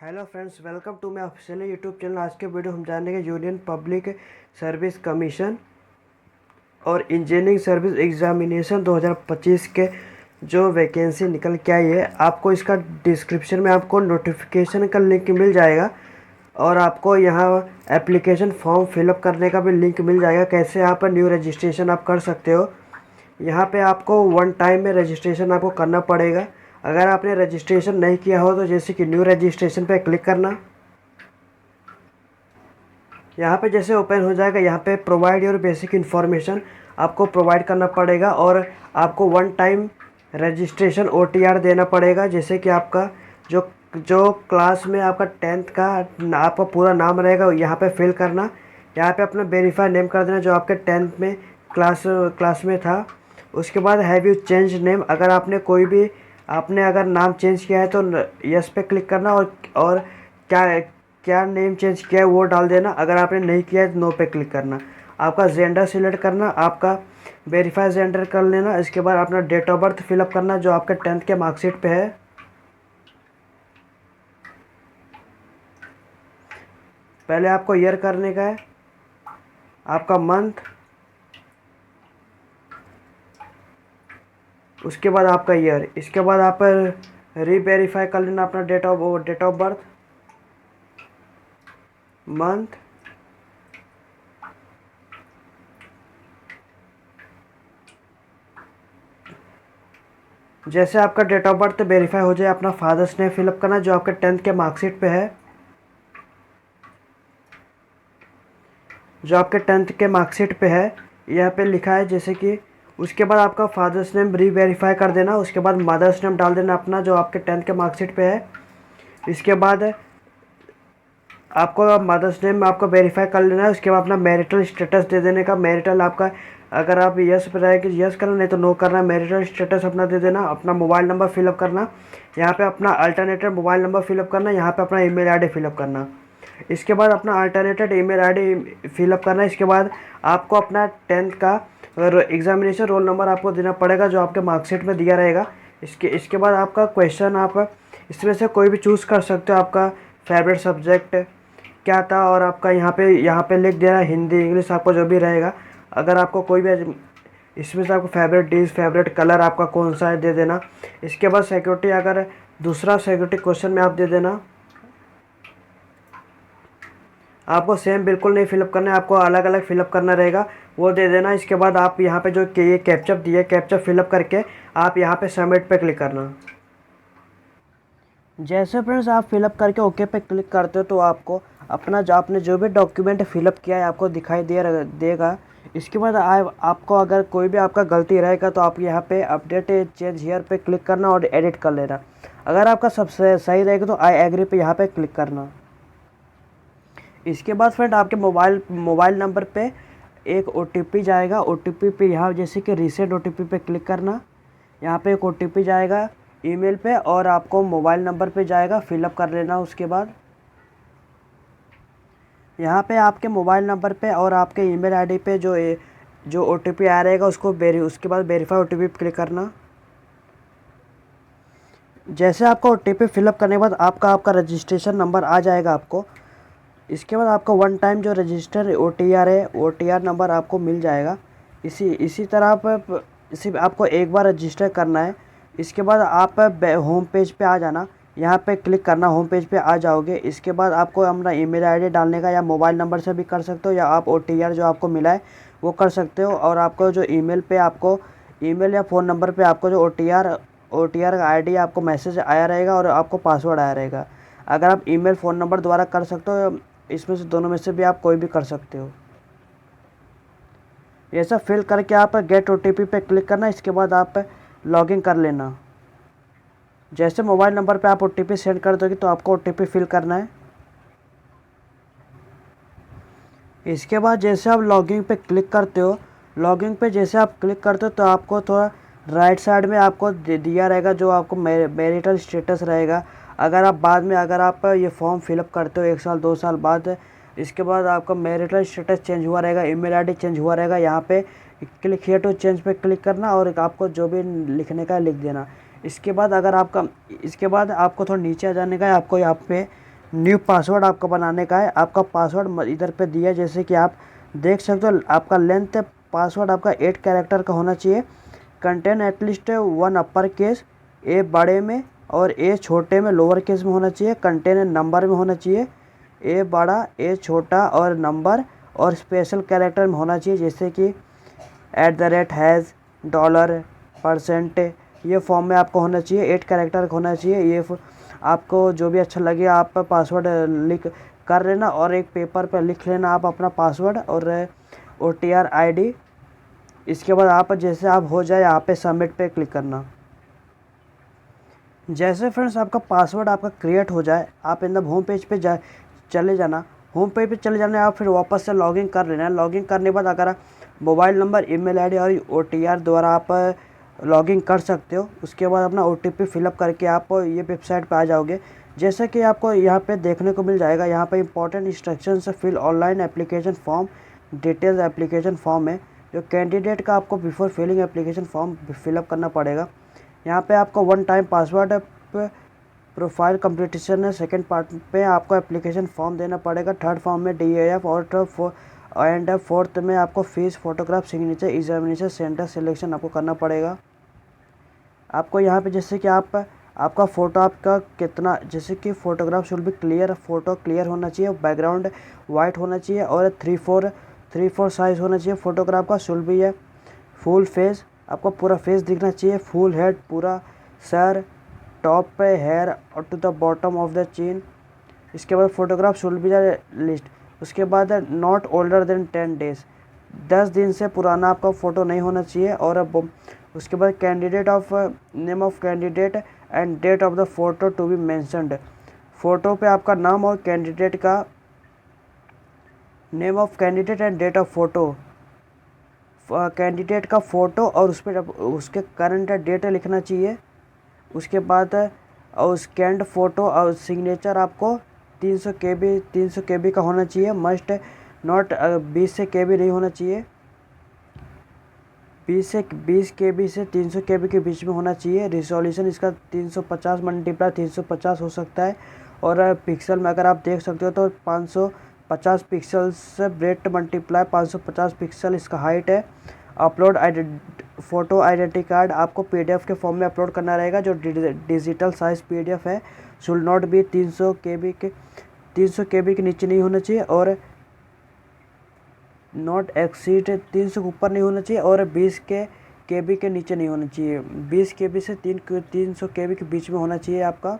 Hello friends, welcome to my official YouTube channel. आज के video हम जानेंगे यूनियन पब्लिक सर्विस कमीशन और इंजीनियरिंग सर्विस एग्जामिनेशन 2025 के जो वैकेंसी निकल के आई है। आपको इसका डिस्क्रिप्शन में आपको नोटिफिकेशन का लिंक मिल जाएगा और आपको यहाँ एप्लीकेशन फॉर्म फिलअप करने का भी लिंक मिल जाएगा। कैसे आप न्यू रजिस्ट्रेशन आप कर सकते हो। यहाँ पे आपको वन टाइम में रजिस्ट्रेशन आपको करना पड़ेगा। अगर आपने रजिस्ट्रेशन नहीं किया हो तो जैसे कि न्यू रजिस्ट्रेशन पे क्लिक करना। यहाँ पे जैसे ओपन हो जाएगा, यहाँ पे प्रोवाइड योर बेसिक इन्फॉर्मेशन आपको प्रोवाइड करना पड़ेगा और आपको वन टाइम रजिस्ट्रेशन OTR देना पड़ेगा। जैसे कि आपका जो जो क्लास में आपका 10th का आपका पूरा नाम रहेगा यहाँ पे फिल करना। यहाँ पे अपना वेरीफाई नेम कर देना जो आपके 10th में क्लास में था। उसके बाद हैव यू चेंज नेम, अगर आपने कोई भी आपने अगर नाम चेंज किया है तो यस पे क्लिक करना और क्या क्या नेम चेंज किया है वो डाल देना। अगर आपने नहीं किया है तो नो पे क्लिक करना। आपका जेंडर सिलेक्ट करना, आपका वेरीफाई जेंडर कर लेना। इसके बाद अपना डेट ऑफ बर्थ फिलअप करना जो आपके 10th के मार्कशीट पे है। पहले आपको ईयर करने का है, आपका मंथ, उसके बाद आपका ईयर। इसके बाद आप रीवेरीफाई कर लेना अपना डेट ऑफ बर्थ, मंथ, जैसे आपका डेट ऑफ बर्थ वेरीफाई हो जाए अपना फादर्स नेम फिलअप करना जो आपके 10th के मार्कशीट पे है, जो आपके 10th के मार्कशीट पे है यहाँ पे लिखा है। जैसे कि उसके बाद आपका फादर्स नेम रीवेरीफाई कर देना। उसके बाद मदर्स नेम डाल देना अपना जो आपके 10th के मार्कशीट पे है। इसके बाद आपको मदर्स नेम आपको वेरीफाई कर लेना है। उसके बाद अपना मैरिटल स्टेटस दे देने का। मैरिटल आपका अगर आप यस पे रहेगा यस करना, नहीं तो नो करना। मैरिटल स्टेटस अपना दे देना। अपना मोबाइल नंबर फिलअप करना, यहाँ पे अपना अल्टरनेटिव मोबाइल नंबर फिलअप करना। यहाँ पे अपना ईमेल आईडी फिलअप करना। इसके बाद अपना अल्टरनेटेड ईमेल आईडी फिलअप करना। इसके बाद आपको अपना 10th का एग्जामिनेशन रोल नंबर आपको देना पड़ेगा जो आपके मार्कशीट में दिया रहेगा। इसके बाद आपका क्वेश्चन आप इसमें से कोई भी चूज़ कर सकते हो। आपका फेवरेट सब्जेक्ट क्या था और आपका यहाँ पे लिख देना हिंदी इंग्लिश आपको जो भी रहेगा। अगर आपको कोई भी इसमें से आपको फेवरेट डिश फेवरेट कलर आपका कौन सा है दे देना। इसके बाद सिक्योरिटी अगर दूसरा सिक्योरिटी क्वेश्चन में आप दे देना। आपको सेम बिल्कुल नहीं फिलअप करना है, आपको अलग अलग फिलअप करना रहेगा, वो दे देना। इसके बाद आप यहाँ पे जो ये कैप्चर दिए कैप्चर फिलअप करके आप यहाँ पे सबमिट पे क्लिक करना। जैसे फ्रेंड्स आप फिलअप करके ओके पे क्लिक करते हो तो आपको अपना जो आपने जो भी डॉक्यूमेंट फिलअप किया है आपको दिखाई देगा। इसके बाद आपको अगर कोई भी आपका गलती रहेगा तो आप यहाँ पे अपडेट चेंज हियर पे क्लिक करना और एडिट कर लेना। अगर आपका सबसे सही रहेगा तो आई एग्री पे यहाँ पे क्लिक करना। इसके बाद फ्रेंड आपके मोबाइल नंबर पे एक OTP जाएगा। OTP पे यहाँ जैसे कि रीसेंट OTP पे क्लिक करना। यहाँ पे एक OTP जाएगा ईमेल पे और आपको मोबाइल नंबर पे जाएगा, फिलअप कर लेना। उसके बाद यहाँ पे आपके मोबाइल नंबर पे और आपके ईमेल आईडी पे जो OTP आ रहेगा उसके बाद वेरीफाई OTP पे क्लिक करना। जैसे आपका OTP फिलअप करने के बाद आपका रजिस्ट्रेशन नंबर आ जाएगा आपको। इसके बाद आपको वन टाइम जो रजिस्टर OTR है OTR नंबर आपको मिल जाएगा। इसी तरह आपको एक बार रजिस्टर करना है। इसके बाद आप होम पेज पे आ जाना, यहाँ पे क्लिक करना, होम पेज पे आ जाओगे। इसके बाद आपको अपना ईमेल आईडी डालने का या मोबाइल नंबर से भी कर सकते हो या आप OTR जो आपको मिला है वो कर सकते हो। और आपको जो ईमेल पे आपको ईमेल या फ़ोन नंबर पे आपको जो OTR का ID आपको मैसेज आया रहेगा और आपको पासवर्ड आया रहेगा। अगर आप ईमेल फ़ोन नंबर द्वारा कर सकते हो, इसमें से दोनों में से भी आप कोई भी कर सकते हो। ये सब फिल करके आप गेट OTP पे क्लिक करना। इसके बाद आप लॉगिन कर लेना। जैसे मोबाइल नंबर पे आप OTP सेंड कर दोगे तो आपको OTP फिल करना है। इसके बाद जैसे आप लॉगिन पे क्लिक करते हो, लॉगिन पे जैसे आप क्लिक करते हो तो आपको थोड़ा राइट साइड में आपको दिया रहेगा जो आपको मैरिटल स्टेटस रहेगा। अगर आप ये फॉर्म फिलअप करते हो 1 साल 2 साल बाद, इसके बाद आपका मैरिटल स्टेटस चेंज हुआ रहेगा, ईमेल आईडी चेंज हुआ रहेगा, यहाँ पे क्लिक हियर टू चेंज पे क्लिक करना और आपको जो भी लिखने का लिख देना। इसके बाद आपको थोड़ा नीचे आ जाने का है। आपको यहाँ पे न्यू पासवर्ड आपको बनाने का है। आपका पासवर्ड इधर पे दिया, जैसे कि आप देख सकते हो। आपका लेंथ पासवर्ड आपका 8 कैरेक्टर का होना चाहिए। कंटेन एटलीस्ट 1 अपर केस, ए बड़े में और ए छोटे में लोअर केस में होना चाहिए। कंटेन नंबर में होना चाहिए, ए बड़ा ए छोटा और नंबर और स्पेशल कैरेक्टर में होना चाहिए, जैसे कि @ $, %, ये फॉर्म में आपको होना चाहिए। 8 कैरेक्टर का होना चाहिए। ये आपको जो भी अच्छा लगे आप पासवर्ड लिख कर लेना और एक पेपर पर लिख लेना आप अपना पासवर्ड और OTR ID। इसके बाद आप जैसे आप हो जाए यहाँ पे सबमिट पे क्लिक करना। जैसे फ्रेंड्स आपका पासवर्ड आपका क्रिएट हो जाए, आप इन द होम पेज पे चले जाना। होम पेज पे चले जाना, आप फिर वापस से लॉगिन कर लेना। लॉगिन करने के बाद अगर मोबाइल नंबर, ईमेल आईडी और OTR द्वारा आप लॉगिन कर सकते हो। उसके बाद अपना OTP फिलअप करके आप ये वेबसाइट पे आ जाओगे। जैसे कि आपको यहाँ पे देखने को मिल जाएगा, यहाँ पे important instructions fill online application form, details application form है जो कैंडिडेट का आपको before filling application form fill up करना पड़ेगा। यहाँ पे आपको 1 टाइम पासवर्ड प्रोफाइल कंप्लीटेशन है। सेकंड पार्ट पे आपको एप्लीकेशन फॉर्म देना पड़ेगा। थर्ड फॉर्म में DAF और फोर्थ में आपको fees, photograph, signature, examination centre selection आपको करना पड़ेगा। आपको यहाँ पे जैसे कि आपका फ़ोटो आपका कितना, जैसे कि photograph should be clear, photo clear होना चाहिए, बैकग्राउंड वाइट होना चाहिए और 3/4 साइज़ होना चाहिए। फ़ोटोग्राफ का शुड बी है फुल फेस, आपको पूरा फेस दिखना चाहिए। फुल हेड, पूरा सर, टॉप पे हेयर और to the bottom of the chin. इसके बाद photograph should be the list. उसके बाद नॉट ओल्डर देन 10 डेज, 10 दिन से पुराना आपका फ़ोटो नहीं होना चाहिए। और उसके बाद candidate of name of candidate and date of the photo to be mentioned. Photo पे आपका नाम और कैंडिडेट का name of candidate and date of photo, candidate का फ़ोटो और उस पर उसके करंट डेट लिखना चाहिए। उसके बाद और स्कैंड फ़ोटो और सिग्नेचर आपको 300 KB का होना चाहिए। मस्ट नॉट 20 से KB नहीं होना चाहिए, 20 KB से 300 KB के बीच में होना चाहिए। रिजोल्यूशन इसका 350 × 350 हो सकता है। और पिक्सल में अगर आप देख सकते हो तो 550 पिक्सल से ब्रेथ मल्टीप्लाई 550 पिक्सल इसका हाइट है। अपलोड फ़ोटो आइडेंटिटी कार्ड आपको PDF के फॉर्म में अपलोड करना रहेगा, जो डिजिटल साइज PDF है। शुड नॉट बी 300 KB के नीचे नहीं होना चाहिए और नॉट एक्सीड 300 के ऊपर नहीं होना चाहिए और 20 KB के नीचे नहीं होना चाहिए। 20 KB से 300 KB के बीच में होना चाहिए आपका।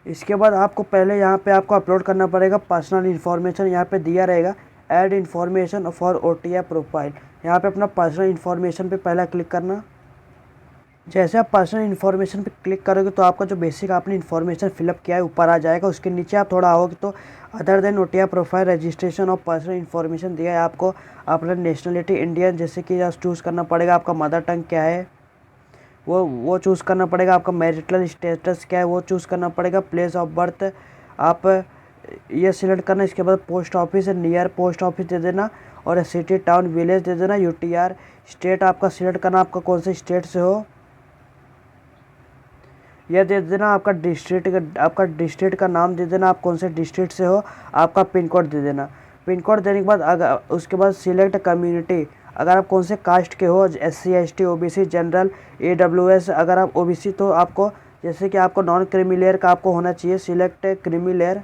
इसके बाद आपको पहले यहाँ पे आपको अपलोड करना पड़ेगा पर्सनल इन्फॉर्मेशन। यहाँ पे दिया रहेगा add information for OTR profile. यहाँ पे अपना पर्सनल इन्फॉर्मेशन पे पहला क्लिक करना। जैसे आप पर्सनल इन्फॉर्मेशन पे क्लिक करोगे तो आपका जो बेसिक आपने इन्फॉर्मेशन फिलअप किया है ऊपर आ जाएगा। उसके नीचे आप थोड़ा आओगे तो other than OTR profile registration और पर्सनल इन्फॉर्मेशन दिया है आपको। अपना नेशनलिटी इंडियन जैसे कि चूज़ करना पड़ेगा। आपका मदर टंग क्या है वो चूज़ करना पड़ेगा। आपका मैरिटल स्टेटस क्या है वो चूज़ करना पड़ेगा। प्लेस ऑफ बर्थ आप ये सिलेक्ट करना। इसके बाद post office near post office दे देना और सिटी टाउन विलेज दे देना। UTR स्टेट आपका सिलेक्ट करना, आपका कौन से स्टेट से हो यह दे देना। आपका डिस्ट्रिक्ट का नाम दे देना, आप कौन से डिस्ट्रिक्ट से हो। आपका पिन कोड दे देना। पिन कोड देने के बाद अगर उसके बाद सिलेक्ट कम्युनिटी, अगर आप कौन से कास्ट के हो, SC ST OBC general AWS। अगर आप OBC तो आपको जैसे कि आपको नॉन क्रीमी लेयर का आपको होना चाहिए। सिलेक्ट क्रीमी लेयर,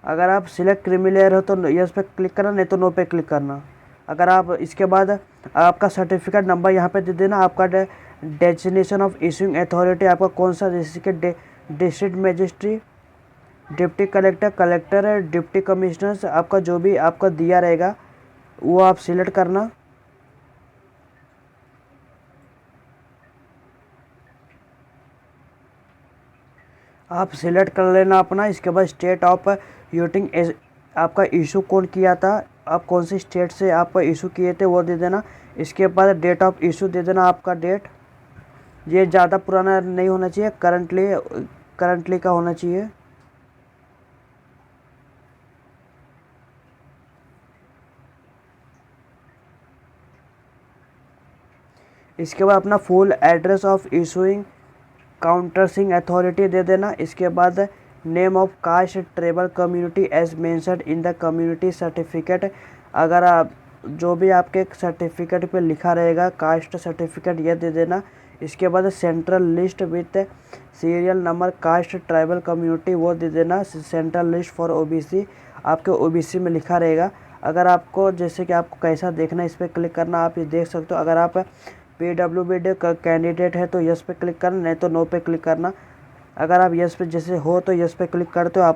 अगर आप सिलेक्ट क्रीमी लेयर हो तो यस पे क्लिक करना, नहीं तो नो पे क्लिक करना। अगर आप इसके बाद आपका सर्टिफिकेट नंबर यहाँ पे दे देना। आपका डेजिग्नेशन ऑफ इशूइंग अथॉरिटी आपका कौन सा, जैसे कि district magistrate, deputy collector, collector, deputy commissioner, आपका जो भी आपका दिया रहेगा वो आप सिलेक्ट करना। आप सिलेक्ट कर लेना अपना। इसके बाद स्टेट ऑफ यूटिंग आपका इशू कौन किया था, आप कौन सी स्टेट से आपका इशू किए थे वो दे देना। इसके बाद डेट ऑफ इशू दे देना। आपका डेट ये ज़्यादा पुराना नहीं होना चाहिए, करंटली का होना चाहिए। इसके बाद अपना full address of issuing countersigning authority दे देना। इसके बाद name of caste tribal community as mentioned in the community certificate, अगर आप जो भी आपके सर्टिफिकेट पे लिखा रहेगा कास्ट सर्टिफिकेट यह दे देना। इसके बाद central list with serial number caste tribal community वो दे देना। सेंट्रल लिस्ट फॉर ओबीसी, आपके ओबीसी में लिखा रहेगा। अगर आपको जैसे कि आपको कैसा देखना है इस पर क्लिक करना, आप ये देख सकते हो। अगर आप PWD का कैंडिडेट है तो यस पे क्लिक करना, नहीं तो नो पे क्लिक करना। अगर आप यस पे जैसे हो तो यस पे क्लिक करते हो,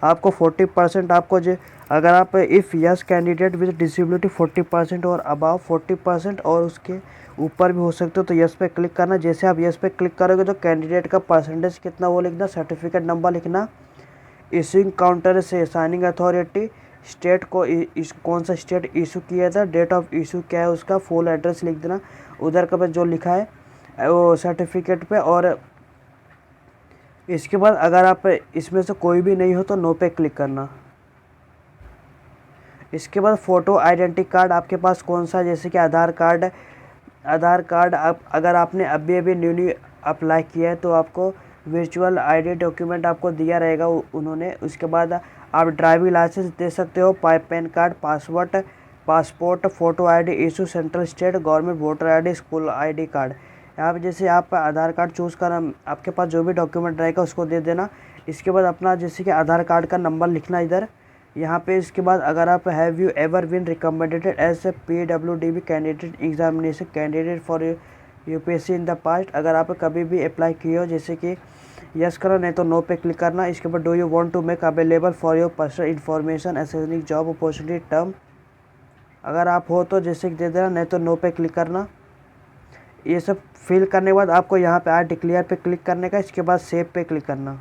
आपको 40% आपको जो, अगर आप if yes candidate with disability 40% or above 40% और उसके ऊपर भी हो सकते हो तो यस पे क्लिक करना। जैसे आप यस पे क्लिक करोगे तो कैंडिडेट का परसेंटेज कितना वो लिखना, सर्टिफिकेट नंबर लिखना, इशूइंग काउंटर से साइनिंग अथॉरिटी, स्टेट को कौन सा स्टेट इशू किया था, डेट ऑफ इशू क्या है उसका, फुल एड्रेस लिख देना उधर का जो लिखा है वो सर्टिफिकेट पे। और इसके बाद अगर आप इसमें से कोई भी नहीं हो तो नो पे क्लिक करना। इसके बाद फ़ोटो आइडेंटिटी कार्ड आपके पास कौन सा, जैसे कि आधार कार्ड आप अगर आपने अभी न्यूली अप्लाई किया है तो आपको वर्चुअल आईडी डॉक्यूमेंट आपको दिया रहेगा उन्होंने। उसके बाद आप ड्राइविंग लाइसेंस दे सकते हो, pan card, passport, photo ID issue central state government, voter ID, school ID card. यहाँ पे जैसे आप आधार कार्ड चूज़ कर, आपके पास जो भी डॉक्यूमेंट रहेगा उसको दे देना। इसके बाद अपना जैसे कि आधार कार्ड का नंबर लिखना इधर यहाँ पे। इसके बाद अगर आप have you ever been recommended as a PWD candidate examination candidate for UPSC in the past, अगर आप कभी भी अप्लाई किए हो जैसे कि यस करो, नहीं तो नो पे क्लिक करना। इसके बाद do you want to make available for your personal information accessing job opportunity term, अगर आप हो तो जैसे कि दे देना, नहीं तो नो पे क्लिक करना। ये सब फिल करने के बाद आपको यहाँ पे आई डिक्लेयर पे क्लिक करने का। इसके बाद सेव पे क्लिक करना।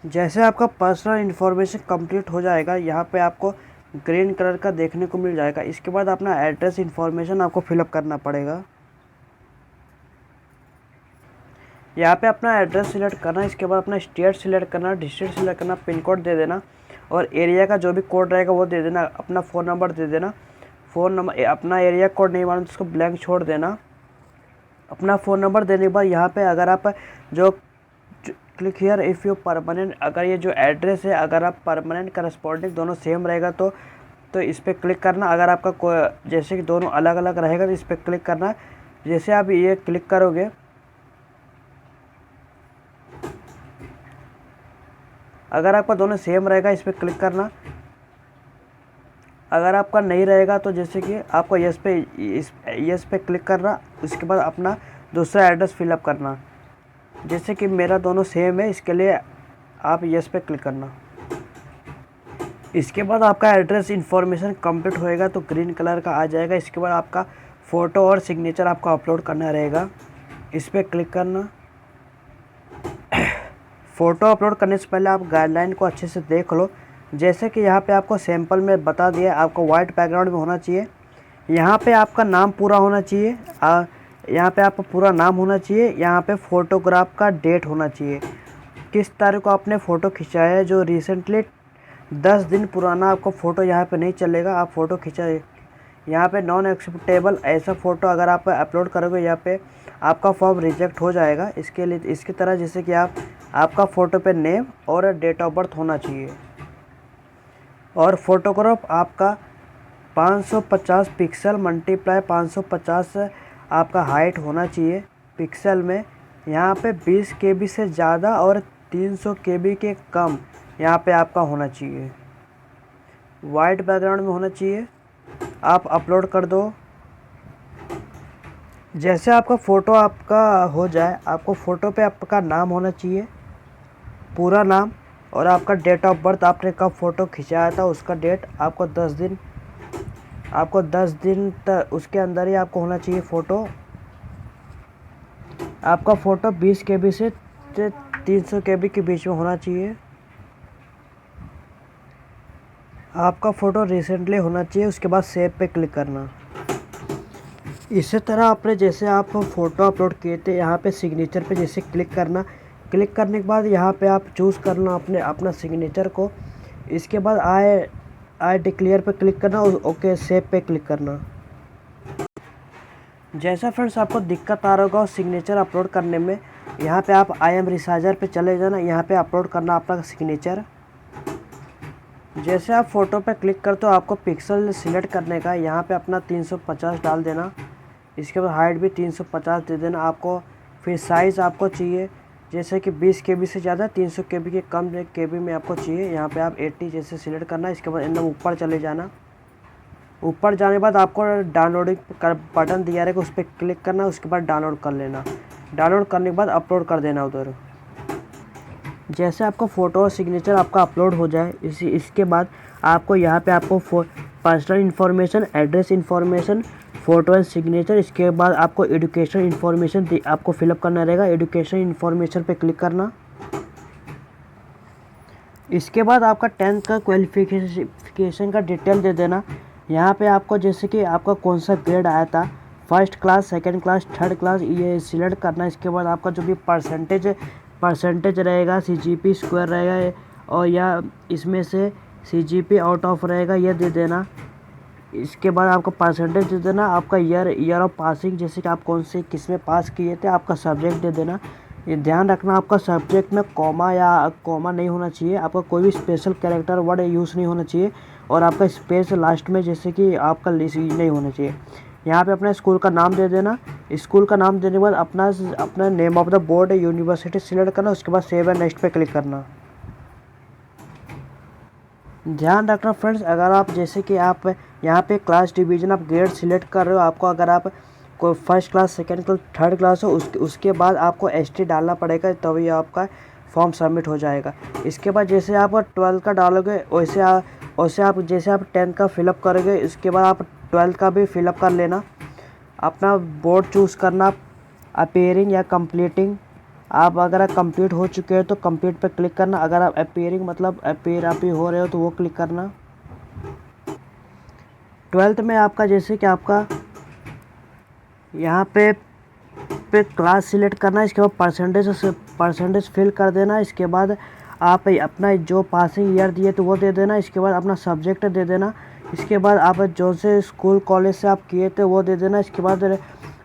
जैसे आपका पर्सनल इन्फॉर्मेशन कंप्लीट हो जाएगा, यहाँ पे आपको ग्रीन कलर का देखने को मिल जाएगा। इसके बाद अपना एड्रेस इन्फॉर्मेशन आपको फिलअप करना पड़ेगा। यहाँ पे अपना एड्रेस सिलेक्ट करना, इसके बाद अपना स्टेट सिलेक्ट करना, डिस्ट्रिक्ट सिलेक्ट करना, पिन कोड दे देना और एरिया का जो भी कोड रहेगा वो दे देना। अपना फ़ोन नंबर दे देना, फ़ोन नंबर अपना एरिया कोड नहीं मालूम तो उसको ब्लैंक छोड़ देना। अपना फ़ोन नंबर देने के बाद यहाँ पे अगर आप जो click here if you permanent, अगर ये जो एड्रेस है अगर आप परमानेंट करस्पॉन्डिंग दोनों सेम रहेगा तो इस पर क्लिक करना। अगर आपका कोई जैसे कि दोनों अलग अलग रहेगा तो इस पर क्लिक करना। जैसे आप ये क्लिक करोगे, अगर आपका दोनों सेम रहेगा इस पर क्लिक करना। अगर आपका नहीं रहेगा तो जैसे कि आपको यस पे क्लिक करना। उसके बाद अपना दूसरा एड्रेस फिलअप करना। जैसे कि मेरा दोनों सेम है, इसके लिए आप यस पे क्लिक करना। इसके बाद आपका एड्रेस इन्फॉर्मेशन कंप्लीट होएगा तो ग्रीन कलर का आ जाएगा। इसके बाद आपका फ़ोटो और सिग्नेचर आपको अपलोड करना रहेगा, इस पर क्लिक करना। फ़ोटो अपलोड करने से पहले आप गाइडलाइन को अच्छे से देख लो। जैसे कि यहाँ पे आपको सैंपल में बता दिया, आपको वाइट बैकग्राउंड में होना चाहिए। यहाँ पे आपका नाम पूरा होना चाहिए, यहाँ पे आपका पूरा नाम होना चाहिए। यहाँ पे फ़ोटोग्राफ का डेट होना चाहिए, किस तारीख को आपने फ़ोटो खिंचाया है। जो रिसेंटली 10 दिन पुराना आपको फ़ोटो यहाँ पे नहीं चलेगा, आप फ़ोटो खिंचाए। यहाँ पे नॉन एक्सेप्टेबल ऐसा फ़ोटो अगर आप अपलोड करोगे यहाँ पे आपका फॉर्म रिजेक्ट हो जाएगा। इसके लिए इसकी तरह जैसे कि आपका फ़ोटो पे नेम और डेट ऑफ बर्थ होना चाहिए। और फोटोग्राफ आपका 550 पिक्सल मल्टीप्लाई 550 आपका हाइट होना चाहिए पिक्सल में। यहाँ पे 20 KB से ज़्यादा और 300 KB के कम यहाँ पे आपका होना चाहिए। वाइट बैकग्राउंड में होना चाहिए। आप अपलोड कर दो। जैसे आपका फ़ोटो आपका हो जाए, आपको फ़ोटो पे आपका नाम होना चाहिए, पूरा नाम, और आपका डेट ऑफ बर्थ, आपने कब फ़ोटो खिंचाया था उसका डेट, आपको 10 दिन तक उसके अंदर ही आपको होना चाहिए फ़ोटो। आपका फ़ोटो 20 KB से 300 KB के बीच में होना चाहिए। आपका फ़ोटो रिसेंटली होना चाहिए। उसके बाद सेव पे क्लिक करना। इसी तरह आपने जैसे आप फ़ोटो अपलोड किए थे, यहाँ पे सिग्नेचर पे जैसे क्लिक करना। क्लिक करने के बाद यहाँ पे आप चूज़ करना अपना सिग्नेचर को। इसके बाद आई डिक्लेयर पे क्लिक करना और ओके सेव पे क्लिक करना। जैसा फ्रेंड्स आपको दिक्कत आ रहा होगा सिग्नेचर अपलोड करने में, यहाँ पे आप आई एम रिसाइजर पे चले जाना, यहाँ पे अपलोड करना आपका सिग्नेचर। जैसे आप फ़ोटो पे क्लिक करते हो आपको पिक्सल सिलेक्ट करने का, यहाँ पे अपना 350 डाल देना। इसके बाद हाइट भी 350 दे देना आपको। फिर साइज़ आपको चाहिए जैसे कि 20 KB से ज़्यादा, 300 KB के कम KB में आपको चाहिए। यहाँ पे आप 80 जैसे सिलेक्ट करना। इसके बाद एकदम ऊपर चले जाना। ऊपर जाने के बाद आपको डाउनलोडिंग का बटन दिया रहेगा, उस पर क्लिक करना। उसके बाद डाउनलोड कर लेना। डाउनलोड करने के बाद अपलोड कर देना उधर। जैसे आपको फ़ोटो और सिग्नेचर आपका अपलोड हो जाए, इसके बाद आपको यहाँ पे आपको personal information, address information, photo and signature, इसके बाद आपको एजुकेशन इन्फॉर्मेशन आपको फिलअप करना रहेगा। एजुकेशन इन्फॉर्मेशन पे क्लिक करना। इसके बाद आपका 10th का क्वालिफिकेशन का डिटेल दे देना। यहाँ पे आपको जैसे कि आपका कौन सा ग्रेड आया था, first class, second class, third class, ये सिलेक्ट करना। इसके बाद आपका जो भी परसेंटेज रहेगा, CGP स्क्वायर रहेगा, और या इसमें से CGP आउट ऑफ रहेगा, ये दे देना। इसके बाद आपको परसेंटेज दे देना। आपका ईयर ऑफ पासिंग, जैसे कि आप कौन से किस में पास किए थे, आपका सब्जेक्ट दे देना। ये ध्यान रखना आपका सब्जेक्ट में कॉमा नहीं होना चाहिए। आपका कोई भी स्पेशल कैरेक्टर वर्ड यूज़ नहीं होना चाहिए, और आपका स्पेस लास्ट में जैसे कि आपका नहीं होना चाहिए। यहाँ पे अपना स्कूल का नाम दे देना। स्कूल का नाम देने के बाद अपना name of the board, university select करना। उसके बाद सेव एंड नेक्स्ट पे क्लिक करना। ध्यान रखना फ्रेंड्स, अगर आप जैसे कि आप यहाँ पे क्लास डिवीज़न आप ग्रेड सिलेक्ट कर रहे हो, आपको अगर आप कोई first class, second class, third class हो, उसके बाद आपको ST डालना पड़ेगा, तभी आपका फॉर्म सबमिट हो जाएगा। इसके बाद जैसे आप 12th का डालोगे, वैसे आप जैसे आप 10th का फिलअप करोगे, इसके बाद आप 12th का भी फिलअप कर लेना। अपना बोर्ड चूज़ करना, अपीयरिंग या कंप्लीटिंग। आप अगर आप कंप्लीट हो चुके हो तो कंप्लीट पे क्लिक करना। अगर आप अपीयरिंग मतलब अपीयर आप ही हो रहे हो तो वो क्लिक करना। 12th में आपका जैसे कि आपका यहाँ पे क्लास सिलेक्ट करना। इसके बाद परसेंटेज फिल कर देना। इसके बाद आप अपना जो पासिंग ईयर दिए तो वो दे देना। इसके बाद अपना सब्जेक्ट दे देना। इसके बाद आप जो से स्कूल कॉलेज से आप किए थे वो दे देना। इसके बाद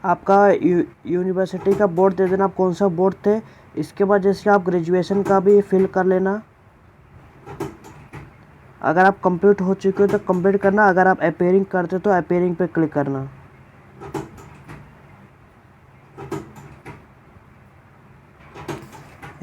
आपका यूनिवर्सिटी का बोर्ड दे देना, आप कौन सा बोर्ड थे। इसके बाद जैसे आप ग्रेजुएशन का भी फिल कर लेना। अगर आप कंप्लीट हो चुके हो तो कंप्लीट करना। अगर आप अपीयरिंग करते तो अपीयरिंग पे क्लिक करना।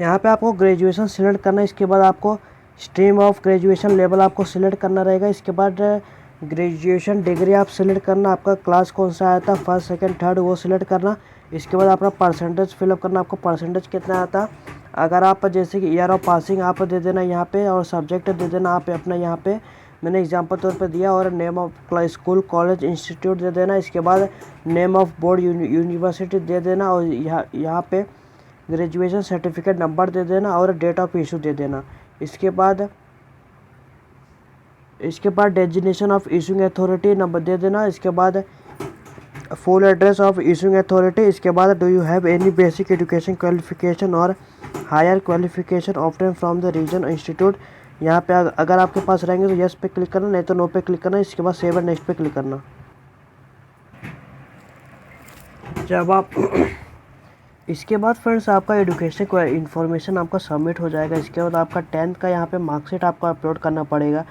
यहाँ पे आपको ग्रेजुएशन सिलेक्ट करना। इसके बाद आपको स्ट्रीम ऑफ ग्रेजुएशन लेवल आपको सिलेक्ट करना रहेगा। इसके बाद ग्रेजुएशन डिग्री आप सिलेक्ट करना। आपका क्लास कौन सा आया था, फर्स्ट, सेकंड, थर्ड, वो सिलेक्ट करना। इसके बाद अपना परसेंटेज फिलअप करना, आपको परसेंटेज कितना आया था। अगर आप जैसे कि ईयर ऑफ पासिंग आप दे देना यहाँ पे, और सब्जेक्ट दे देना आप अपना यहाँ पे मैंने एग्जांपल तौर पे दिया, और name of school, college, institute दे देना। इसके बाद नेम ऑफ बोर्ड, यूनिवर्सिटी दे देना, और यहाँ पे ग्रेजुएशन सर्टिफिकेट नंबर दे देना, और डेट ऑफ इशू दे देना। इसके बाद designation of issuing authority number दे देना। इसके बाद full address of issuing authority. इसके बाद do you have any basic education qualification और higher qualification obtain from the region institute. यहाँ पे अगर आपके पास रहेंगे तो यस पे क्लिक करना, नहीं तो नो पे क्लिक करना। इसके बाद सेव एंड नेक्स्ट पे क्लिक करना। जब आप इसके बाद फ्रेंड्स आपका एजुकेशन का इन्फॉर्मेशन आपका सबमिट हो जाएगा। इसके बाद आपका 10th का यहाँ पे मार्कशीट आपको अपलोड करना पड़ेगा,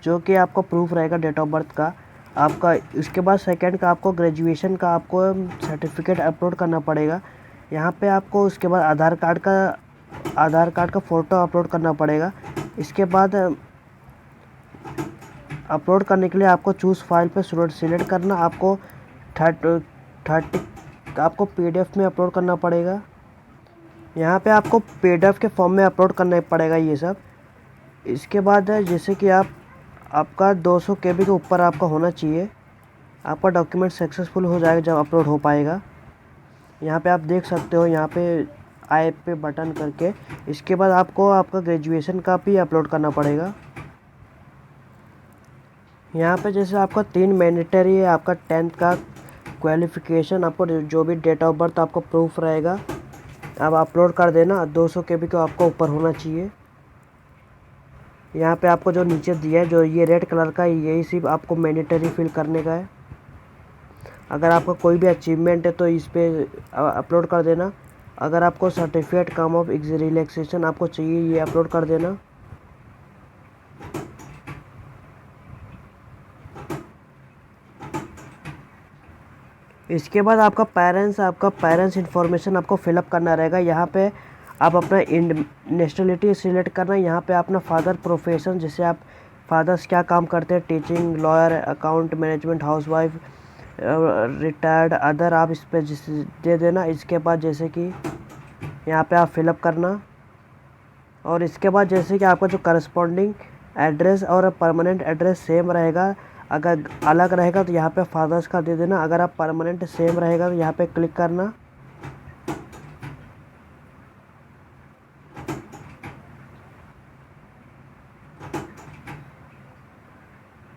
जो कि आपका प्रूफ रहेगा डेट ऑफ बर्थ का आपका। इसके बाद सेकंड का आपको ग्रेजुएशन का आपको सर्टिफिकेट अपलोड करना पड़ेगा यहाँ पे आपको। उसके बाद आधार कार्ड का फ़ोटो अपलोड करना पड़ेगा। इसके बाद अपलोड करने के लिए आपको चूज़ फाइल पे सिलेक्ट करना। आपको 30 आपको PDF में अपलोड करना पड़ेगा। यहाँ पे आपको PDF के फॉर्म में अपलोड करना पड़ेगा ये सब। इसके बाद जैसे कि आपका 200 KB के ऊपर आपका होना चाहिए। आपका डॉक्यूमेंट सक्सेसफुल हो जाएगा जब अपलोड हो पाएगा। यहाँ पे आप देख सकते हो, यहाँ पे आई पे बटन करके। इसके बाद आपको आपका ग्रेजुएशन का भी अपलोड करना पड़ेगा। यहाँ पे जैसे आपका 3 मैंडेटरी है। आपका 10th का क्वालिफिकेशन, आपको जो भी डेट ऑफ बर्थ आपको प्रूफ रहेगा आप अपलोड कर देना। 200 KB का आपको ऊपर होना चाहिए। यहाँ पे आपको जो नीचे दिया है, जो ये रेड कलर का, यही सिर्फ आपको मैंडेटरी फिल करने का है। अगर आपका कोई भी अचीवमेंट है तो इस पे अपलोड कर देना। अगर आपको सर्टिफिकेट काम ऑफ रिलैक्सेशन आपको चाहिए, ये अपलोड कर देना। इसके बाद आपका पेरेंट्स इन्फॉर्मेशन आपको फिलअप करना रहेगा। यहाँ पे आप अपना नेशनलिटी सिलेक्ट करना। यहाँ पे अपना फादर प्रोफेशन, जैसे आप फादर्स क्या काम करते हैं, teaching, lawyer, account management, housewife, retired, other, आप इस पर दे देना। इसके बाद जैसे कि यहाँ पे आप फिलअप करना। और इसके बाद जैसे कि आपका जो करस्पॉन्डिंग एड्रेस और परमानेंट एड्रेस सेम रहेगा। अगर अलग रहेगा तो यहाँ पे फादर्स का दे देना। अगर आप परमानेंट सेम रहेगा तो यहाँ पे क्लिक करना।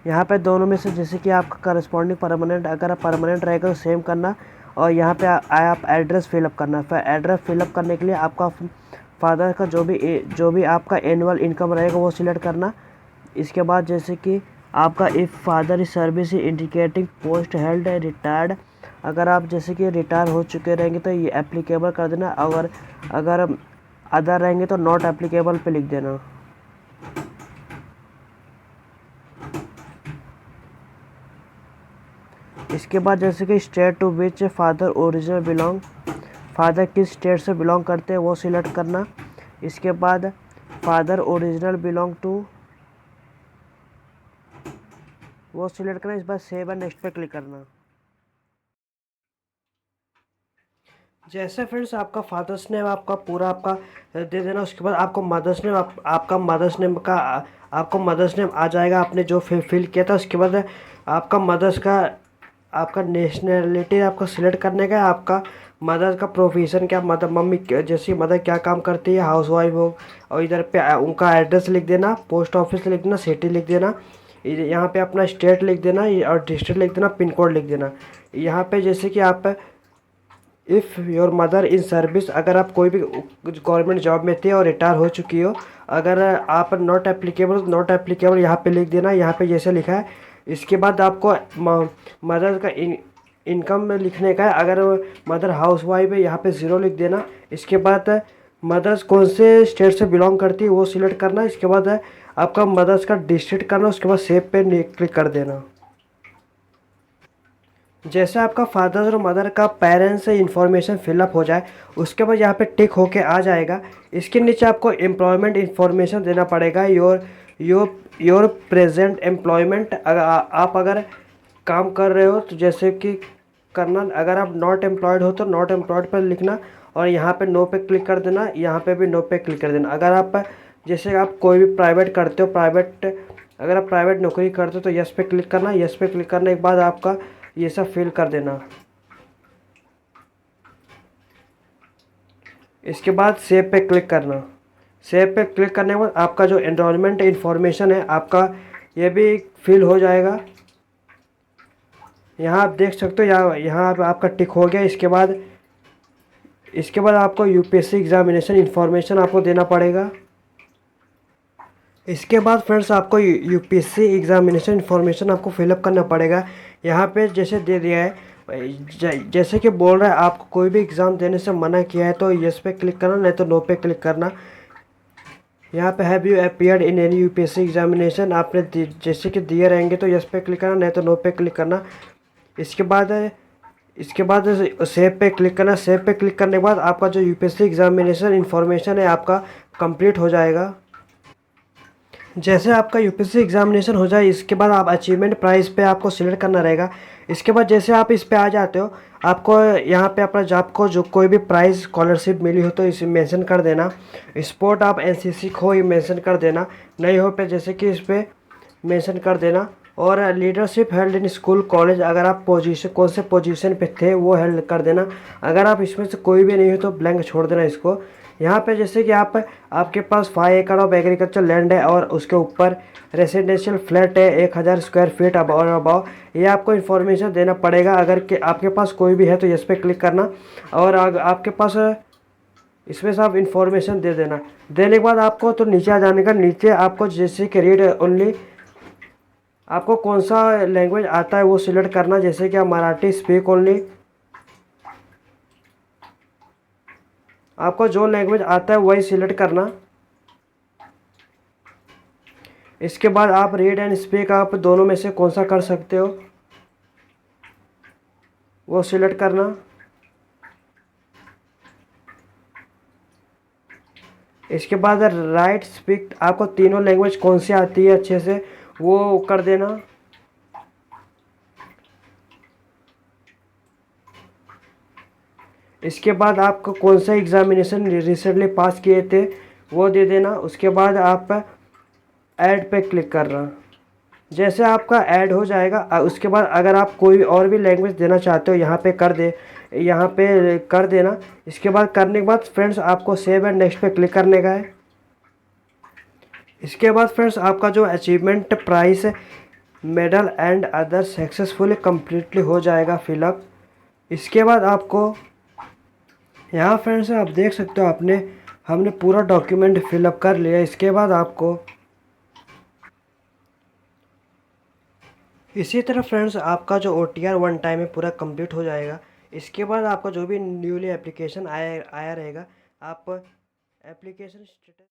यहाँ पे दोनों में से जैसे कि आपका करस्पॉन्डिंग परमानेंट, अगर आप परमानेंट रहेगा तो सेम करना। और यहाँ पे आप एड्रेस फिलअप करना। फिर एड्रेस फिलअप करने के लिए आपका फादर का जो भी आपका एनुअल इनकम रहेगा वो सिलेक्ट करना। इसके बाद जैसे कि आपका if father is service indicating post held retired, अगर आप जैसे कि रिटायर हो चुके रहेंगे तो ये एप्लीकेबल कर देना। अगर अदर रहेंगे तो नॉट एप्लीकेबल पे लिख देना। इसके बाद जैसे कि state to which father original belong, father किस स्टेट से बिलोंग करते हैं वो सिलेक्ट करना। इसके बाद फादर ओरिजिनल बिलोंग टू वो सिलेक्ट करना। इस बार सेव एंड नेक्स्ट पे क्लिक करना। जैसे फ्रेंड्स आपका फादर्स नेम आपका पूरा आपका दे देना। उसके बाद आपको मदर्स नेम आपका मदर्स नेम का आपको मदर्स नेम आ जाएगा, आपने जो फिल किया था। उसके बाद आपका मदर्स का आपका नेशनलिटी आपको सिलेक्ट करने का है। आपका मदर का प्रोफेशन क्या, मदर मम्मी जैसी मदर क्या काम करती है, हाउस वाइफ हो। और इधर पे उनका एड्रेस लिख देना, पोस्ट ऑफिस लिख देना, सिटी लिख देना। यहाँ पे अपना स्टेट लिख देना और डिस्ट्रिक्ट लिख देना, पिन कोड लिख देना। यहाँ पे जैसे कि आप if your mother in service, अगर आप कोई भी गवर्नमेंट जॉब में थे और रिटायर हो चुकी हो, अगर आप नॉट एप्लीकेबल यहाँ पे लिख देना। यहाँ पे जैसे लिखा है। इसके बाद आपको मदर का इनकम में लिखने का है। अगर मदर हाउस वाइफ है यहाँ पे 0 लिख देना। इसके बाद मदर्स कौन से स्टेट से बिलोंग करती है वो सिलेक्ट करना। इसके बाद आपका मदर्स का डिस्ट्रिक्ट करना। उसके बाद सेव पे क्लिक कर देना। जैसे आपका फादर और मदर का पेरेंट्स से इंफॉर्मेशन फिलअप हो जाए, उसके बाद यहाँ पे टिक होके आ जाएगा। इसके नीचे आपको एम्प्लॉयमेंट इंफॉर्मेशन देना पड़ेगा। योर प्रेजेंट एम्प्लॉयमेंट, आप अगर काम कर रहे हो तो जैसे कि करना। अगर आप नॉट एम्प्लॉयड हो तो नॉट एम्प्लॉयड पर लिखना और यहाँ पे नो पे क्लिक कर देना। यहाँ पे भी नो पे क्लिक कर देना। अगर आप जैसे आप कोई भी प्राइवेट करते हो, अगर आप प्राइवेट नौकरी करते हो तो यस पे क्लिक करना। यस पे क्लिक करने के बाद आपका ये सब फिल कर देना। इसके बाद सेव पे क्लिक करना। सेव पे क्लिक करने के बाद आपका जो एनरोलमेंट इंफॉर्मेशन है आपका ये भी फिल हो जाएगा। यहाँ आप देख सकते हो, यहाँ आपका टिक हो गया। इसके बाद आपको यूपीएससी एग्जामिनेशन इंफॉर्मेशन आपको देना पड़ेगा। इसके बाद फ्रेंड्स आपको यूपीएससी एग्जामिनेशन इंफॉर्मेशन आपको फिलअप करना पड़ेगा। यहाँ पे जैसे दे दिया है, जैसे कि बोल रहा है आपको कोई भी एग्ज़ाम देने से मना किया है तो यस पे क्लिक करना, नहीं तो नो पे क्लिक करना। यहाँ पे have you appeared in any UPSC examination, आपने जैसे कि दिए रहेंगे तो यस पे क्लिक करना, नहीं तो नो पे क्लिक करना। इसके बाद सेव पे क्लिक करना। सेव पे क्लिक करने के बाद आपका जो यूपीएससी एग्जामिनेशन इंफॉर्मेशन है आपका कंप्लीट हो जाएगा। जैसे आपका यूपीएससी एग्जामिनेशन हो जाए, इसके बाद आप अचीवमेंट प्राइस पे आपको सिलेक्ट करना रहेगा। इसके बाद जैसे आप इस पे आ जाते हो, आपको यहाँ पे अपना जॉब को जो कोई भी प्राइस स्कॉलरशिप मिली हो तो इसे मेंशन कर देना। स्पोर्ट आप एनसीसी को ही मेंशन कर देना, नहीं हो पे जैसे कि इस पर मेंशन कर देना। और leadership held in school college, अगर आप कौन से पोजीशन पे थे वो हेल्ड कर देना। अगर आप इसमें से कोई भी नहीं हो तो ब्लैंक छोड़ देना इसको। यहाँ पे जैसे कि आपके पास 5 एकड़ ऑफ एग्रीकल्चर लैंड है और उसके ऊपर रेसिडेंशियल फ्लैट है 1000 स्क्वायर फीट और अबाव, ये आपको इन्फॉर्मेशन देना पड़ेगा। अगर के आपके पास कोई भी है तो इस पर क्लिक करना और आपके पास इसमें से आप इन्फॉर्मेशन दे देना। देने के बाद आपको तो नीचे आ जाने का। नीचे आपको जैसे कि रीड ओनली आपको कौन सा लैंग्वेज आता है वो सिलेक्ट करना, जैसे कि आप मराठी स्पीक ओनली, आपको जो लैंग्वेज आता है वही सिलेक्ट करना। इसके बाद आप रीड एंड स्पीक, आप दोनों में से कौन सा कर सकते हो वो सिलेक्ट करना। इसके बाद राइट स्पीक, आपको तीनों लैंग्वेज कौन सी आती है अच्छे से वो कर देना। इसके बाद आपको कौन सा एग्जामिनेशन रिसेंटली पास किए थे वो दे देना। उसके बाद आप ऐड पे क्लिक करना। जैसे आपका ऐड हो जाएगा उसके बाद अगर आप कोई और भी लैंग्वेज देना चाहते हो यहाँ पे कर देना। इसके बाद करने के बाद फ्रेंड्स आपको सेव एंड नेक्स्ट पे क्लिक करने का है। इसके बाद फ्रेंड्स आपका जो अचीवमेंट प्राइस है, medal and other successfully completely हो जाएगा फिलअप। इसके बाद आपको यहाँ फ्रेंड्स आप देख सकते हो हमने पूरा डॉक्यूमेंट फिलअप कर लिया। इसके बाद आपको इसी तरह फ्रेंड्स आपका जो OTR वन टाइम में पूरा कंप्लीट हो जाएगा। इसके बाद आपका जो भी न्यूली एप्लीकेशन आया रहेगा, आप एप्लीकेशन स्टेटस